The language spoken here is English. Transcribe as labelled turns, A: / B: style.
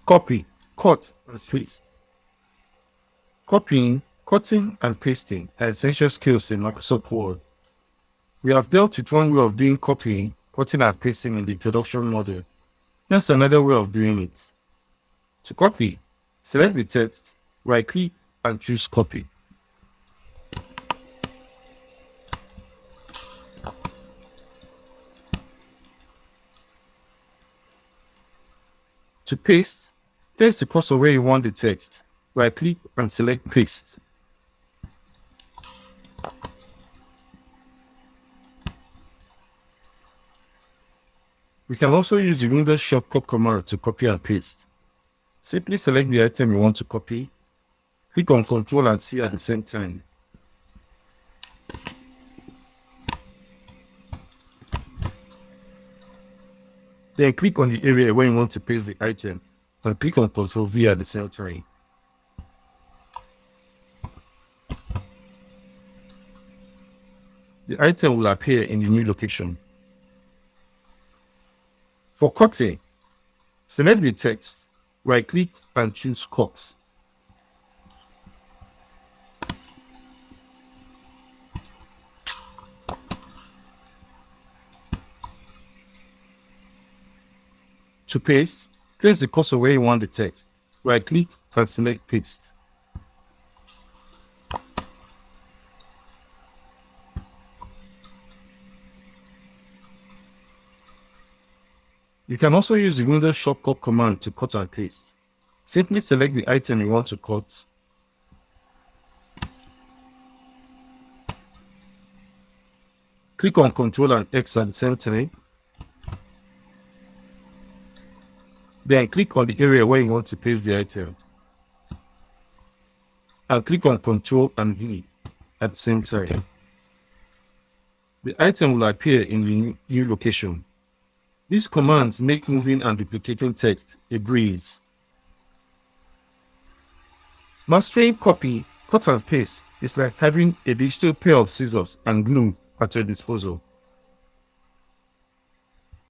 A: Copy, cut, and paste. Copying, cutting, and pasting are essential skills in Microsoft Word. We have dealt with one way of doing copying, cutting, and pasting in the introduction module. Here's another way of doing it. To copy, select the text, right-click, and choose Copy. To paste, place the cursor where you want the text, right-click, and select Paste. We can also use the Windows shortcut command to copy and paste. Simply select the item you want to copy, click on Ctrl and C at the same time. Then click on the area where you want to paste the item and click on Ctrl V at the same time. The item will appear in the new location. For cutting, select the text, right-click, and choose Cut. To paste, place the cursor where you want the text, right-click, and select Paste. You can also use the Windows shortcut command to cut and paste. Simply select the item you want to cut. Click on Ctrl and X at the same time. Then click on the area where you want to paste the item. And click on Ctrl and V at the same time. The item will appear in the new location. These commands make moving and duplicating text a breeze. Mastering copy, cut and paste is like having a digital pair of scissors and glue at your disposal.